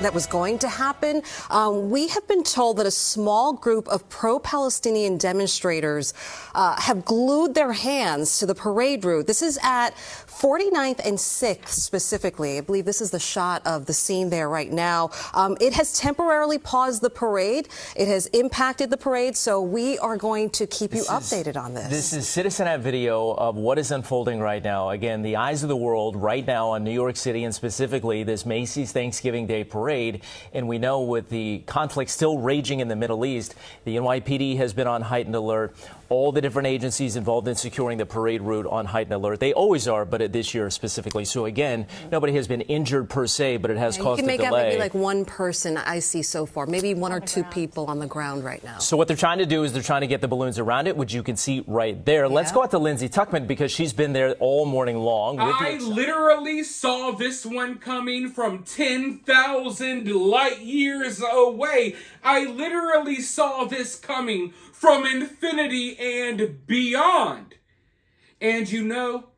that was going to happen. We have been told that a small group of pro-Palestinian demonstrators have glued their hands to the parade route. This is at 49th and 6th specifically. I believe this is the shot of the scene there right now. It has temporarily paused the parade. It has impacted the parade, so we are going to keep you updated on this. This is Citizen video of what is unfolding right now. Again, the eyes of the world right now on New York City, and specifically this Macy's Thanksgiving Day parade. And we know with the conflict still raging in the Middle East, the NYPD has been on heightened alert. All the different agencies involved in securing the parade route on heightened alert. They always are, but this year specifically. So again, nobody has been injured per se, but it has caused a delay. You can make out maybe like one person I see so far, maybe one or two people on the ground right now. So what they're trying to do is they're trying to get the balloons around it, which you can see right there. Yeah. Let's go out to Lindsay Tuckman because she's been there all morning long. I literally saw this one coming from 10,000 light years away. I literally saw this coming from infinity and beyond. And you know,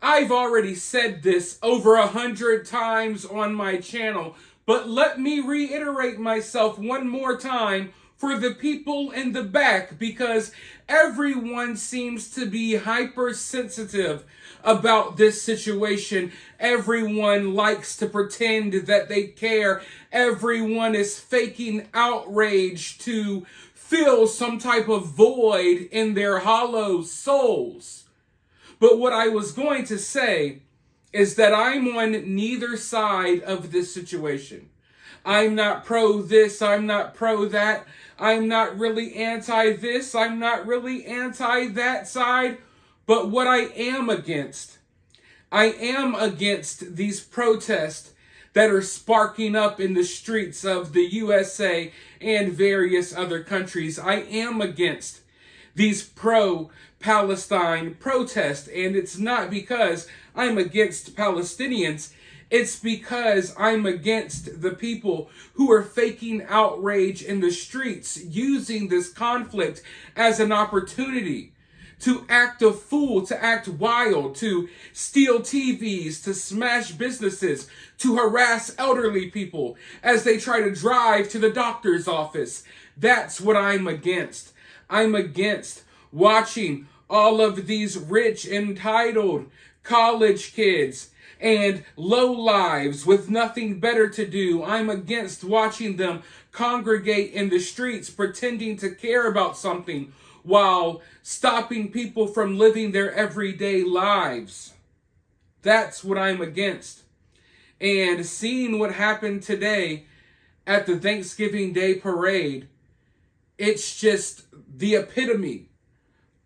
I've already said this over 100 times on my channel, but let me reiterate myself one more time for the people in the back, because everyone seems to be hypersensitive about this situation. Everyone likes to pretend that they care. Everyone is faking outrage to fill some type of void in their hollow souls. But what I was going to say is that I'm on neither side of this situation. I'm not pro this, I'm not pro that. I'm not really anti this, I'm not really anti that side. But what I am against these protests that are sparking up in the streets of the USA and various other countries. I am against these pro-Palestine protests, and it's not because I'm against Palestinians. It's because I'm against the people who are faking outrage in the streets, using this conflict as an opportunity to act a fool, to act wild, to steal TVs, to smash businesses, to harass elderly people as they try to drive to the doctor's office. That's what I'm against. I'm against watching all of these rich, entitled college kids and lowlives with nothing better to do. I'm against watching them congregate in the streets pretending to care about something while stopping people from living their everyday lives. That's what I'm against. And seeing what happened today at the Thanksgiving Day parade, it's just the epitome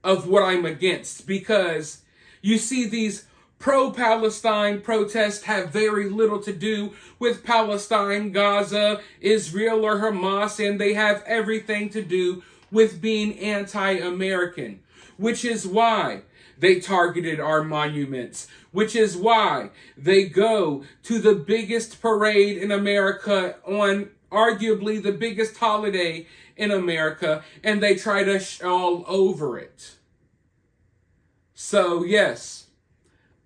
of what I'm against, because you see these pro-Palestine protests have very little to do with Palestine, Gaza, Israel, or Hamas, and they have everything to do with being anti-American, which is why they targeted our monuments, which is why they go to the biggest parade in America on arguably the biggest holiday in America, and they try to all over it. So yes,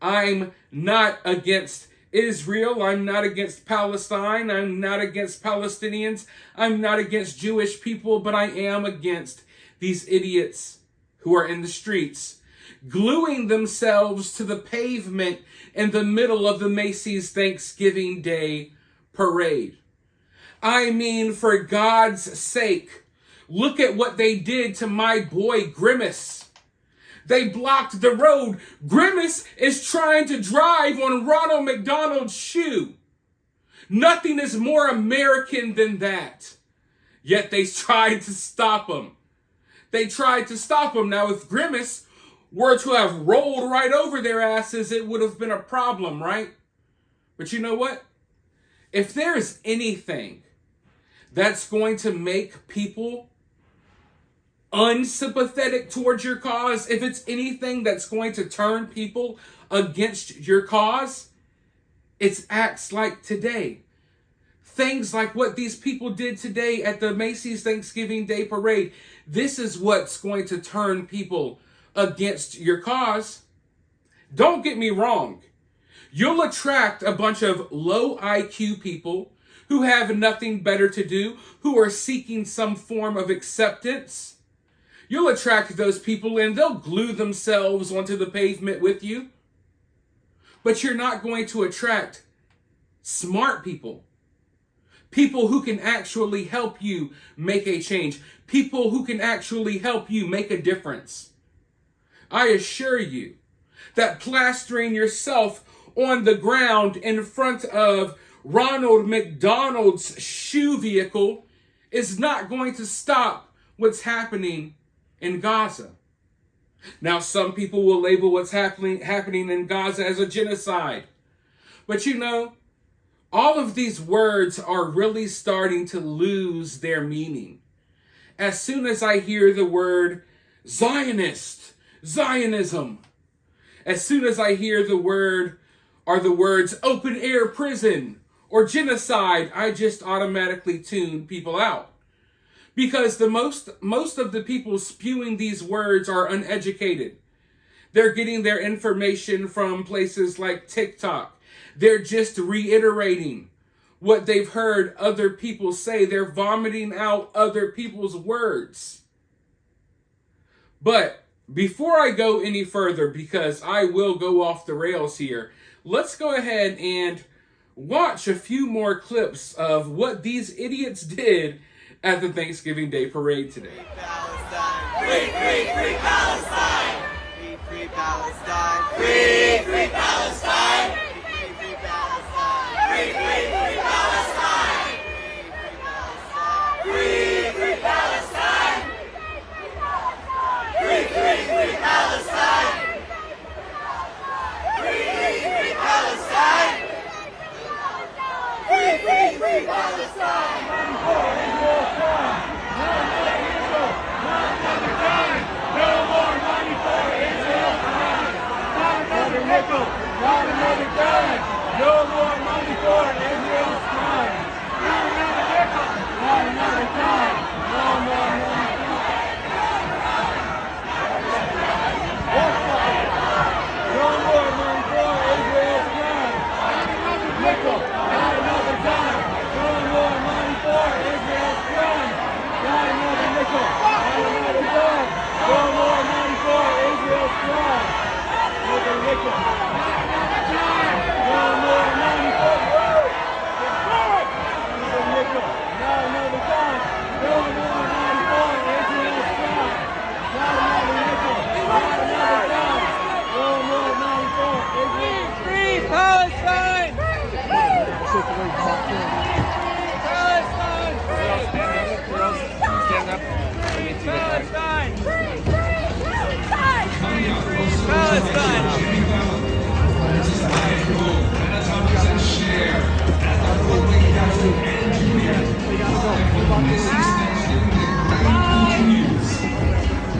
I'm not against Israel, I'm not against Palestine, I'm not against Palestinians, I'm not against Jewish people, but I am against these idiots who are in the streets, gluing themselves to the pavement in the middle of the Macy's Thanksgiving Day parade. I mean, for God's sake, look at what they did to my boy Grimace. They blocked the road. Grimace is trying to drive on Ronald McDonald's shoe. Nothing is more American than that. Yet they tried to stop him. They tried to stop him. Now, if Grimace were to have rolled right over their asses, it would have been a problem, right? But you know what? If there is anything that's going to make people unsympathetic towards your cause, if it's anything that's going to turn people against your cause, it's acts like today. Things like what these people did today at the Macy's Thanksgiving Day parade. This is what's going to turn people against your cause. Don't get me wrong. You'll attract a bunch of low IQ people who have nothing better to do, who are seeking some form of acceptance. You'll attract those people and they'll glue themselves onto the pavement with you. But you're not going to attract smart people. People who can actually help you make a change. People who can actually help you make a difference. I assure you that plastering yourself on the ground in front of Ronald McDonald's shoe vehicle is not going to stop what's happening in Gaza. Now, some people will label what's happening in Gaza as a genocide. But you know, all of these words are really starting to lose their meaning. As soon as I hear the word Zionist, Zionism, as soon as I hear the words open air prison or genocide, I just automatically tune people out. Because the most of the people spewing these words are uneducated. They're getting their information from places like TikTok. They're just reiterating what they've heard other people say. They're vomiting out other people's words. But before I go any further, because I will go off the rails here, let's go ahead and watch a few more clips of what these idiots did at the Thanksgiving Day parade today. Free Palestine! Free, free, free Palestine! Free, free Palestine! Free, free Palestine! Free, free Palestine! Free, free, free Palestine! Free, free Palestine! Free, free, free Palestine! Free, free Palestine! Free, free, free Palestine! Not another dime. No more money for Israel's crime. Not another nickel. Not another dime. No more money. No more money for Israel's crime. Not another nickel. Not another dime. No more money for Israel's crime. Not another nickel. Not another dime. No more money for Israel's crime. Another nickel.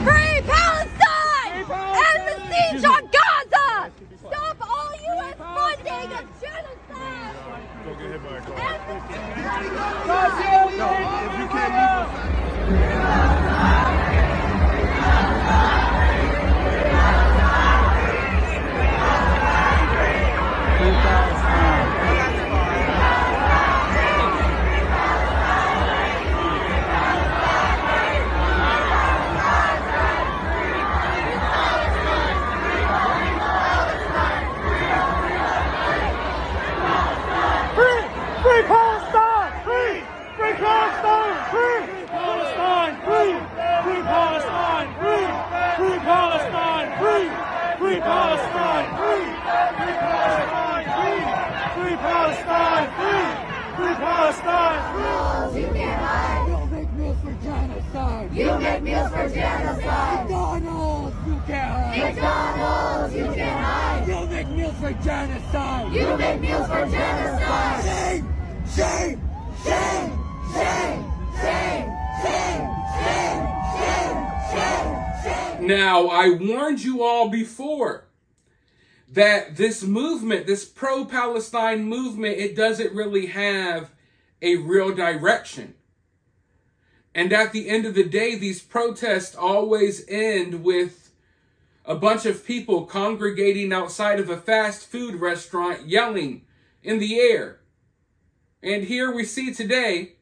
Free Palestine! End the siege on Gaza! Stop all U.S. funding of genocide! Don't get hit by a car. Free Palestine! Free! Free Palestine! Free! Palestine! Free! Free Palestine! Free! Free Palestine! Free! Free Palestine! Free! Free Palestine! Free! Free Palestine! Free! Free Palestine! You can't hide! You'll make meals for genocide! You make meals for genocide! McDonald's! You can't hide! McDonald's! You can't hide! You'll make meals for genocide! You make meals for genocide! Shame! Shame! Shame! Shame! Shame! Shame! Shame! Shame! Shame! Shame! Now, I warned you all before that this movement, this pro-Palestine movement, it doesn't really have a real direction. And at the end of the day, these protests always end with a bunch of people congregating outside of a fast food restaurant yelling in the air. And here we see today,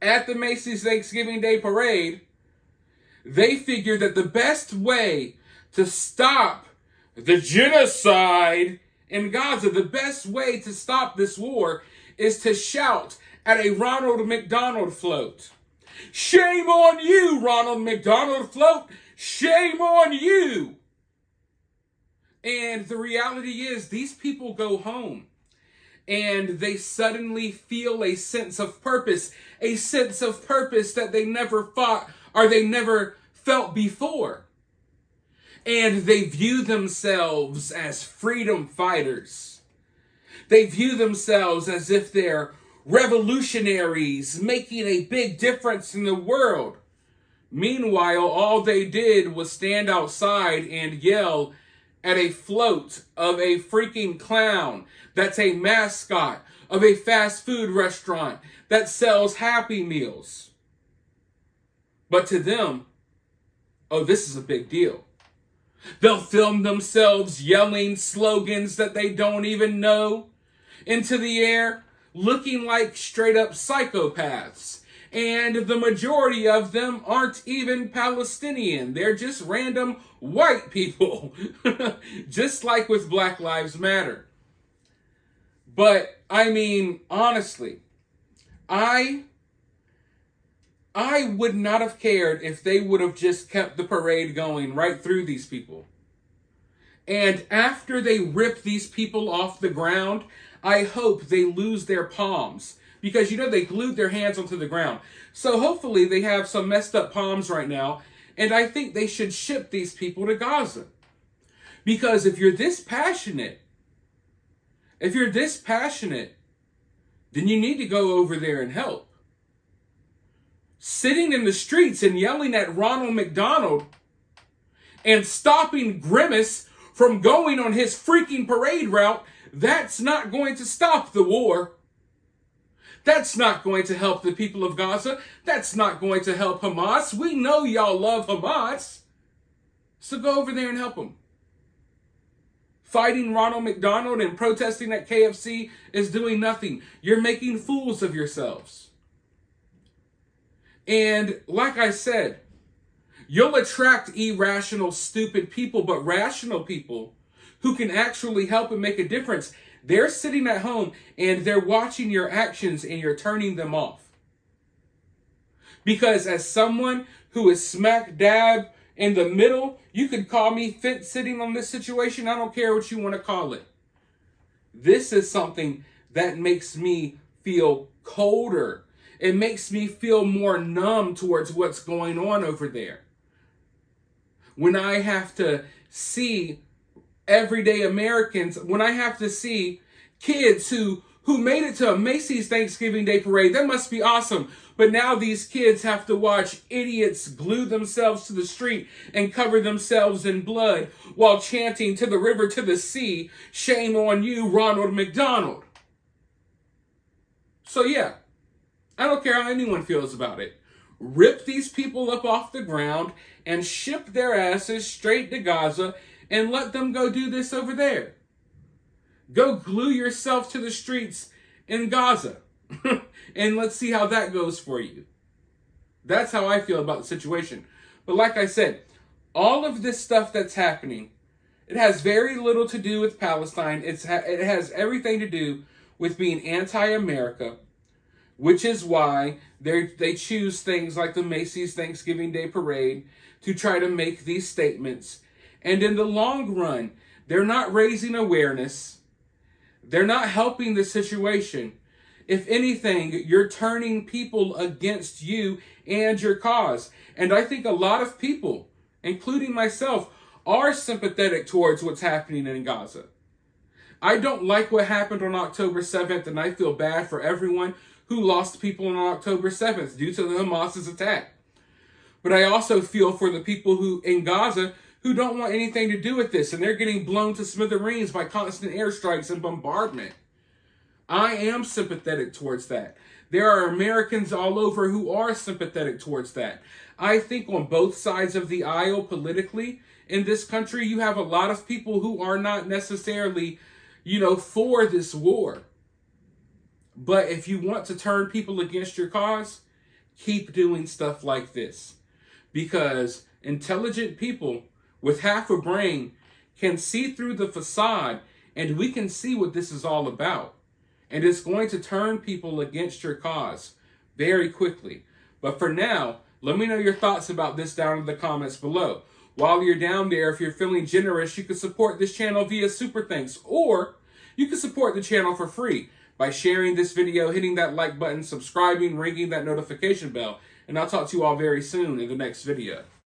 at the Macy's Thanksgiving Day Parade, they figured that the best way to stop the genocide in Gaza, the best way to stop this war, is to shout at a Ronald McDonald float. Shame on you, Ronald McDonald float! Shame on you! And the reality is, these people go home and they suddenly feel a sense of purpose that they never fought or they never felt before. And they view themselves as freedom fighters. They view themselves as if they're revolutionaries making a big difference in the world. Meanwhile, all they did was stand outside and yell at a float of a freaking clown that's a mascot of a fast food restaurant that sells Happy Meals. But to them, oh, this is a big deal. They'll film themselves yelling slogans that they don't even know into the air, looking like straight up psychopaths. And the majority of them aren't even Palestinian. They're just random white people. Just like with Black Lives Matter. But, I mean, honestly, I would not have cared if they would have just kept the parade going right through these people. And after they rip these people off the ground, I hope they lose their palms. Because, you know, they glued their hands onto the ground. So hopefully they have some messed up palms right now. And I think they should ship these people to Gaza. Because if you're this passionate, then you need to go over there and help. Sitting in the streets and yelling at Ronald McDonald and stopping Grimace from going on his freaking parade route, that's not going to stop the war. That's not going to help the people of Gaza. That's not going to help Hamas. We know y'all love Hamas. So go over there and help them. Fighting Ronald McDonald and protesting at KFC is doing nothing. You're making fools of yourselves. And like I said, you'll attract irrational, stupid people, but rational people who can actually help and make a difference. They're sitting at home and they're watching your actions and you're turning them off. Because as someone who is smack dab in the middle, you could call me fence sitting on this situation. I don't care what you want to call it. This is something that makes me feel colder. It makes me feel more numb towards what's going on over there. When I have to see everyday Americans, when I have to see kids who made it to a Macy's Thanksgiving Day Parade, that must be awesome. But now these kids have to watch idiots glue themselves to the street and cover themselves in blood while chanting to the river, to the sea, shame on you, Ronald McDonald. So yeah, I don't care how anyone feels about it. Rip these people up off the ground and ship their asses straight to Gaza and let them go do this over there. Go glue yourself to the streets in Gaza. And let's see how that goes for you. That's how I feel about the situation. But like I said, all of this stuff that's happening, it has very little to do with Palestine. It has everything to do with being anti-America, which is why they choose things like the Macy's Thanksgiving Day Parade to try to make these statements. And in the long run, they're not raising awareness. They're not helping the situation. If anything, you're turning people against you and your cause. And I think a lot of people, including myself, are sympathetic towards what's happening in Gaza. I don't like what happened on October 7th, and I feel bad for everyone who lost people on October 7th due to the Hamas's attack. But I also feel for the people who in Gaza who don't want anything to do with this, and they're getting blown to smithereens by constant airstrikes and bombardment. I am sympathetic towards that. There are Americans all over who are sympathetic towards that. I think on both sides of the aisle politically in this country, you have a lot of people who are not necessarily, for this war. But if you want to turn people against your cause, keep doing stuff like this. Because intelligent people with half a brain can see through the facade, and we can see what this is all about. And it's going to turn people against your cause very quickly. But for now, let me know your thoughts about this down in the comments below. While you're down there, if you're feeling generous, you can support this channel via Super Thanks, or you can support the channel for free by sharing this video, hitting that like button, subscribing, ringing that notification bell, and I'll talk to you all very soon in the next video.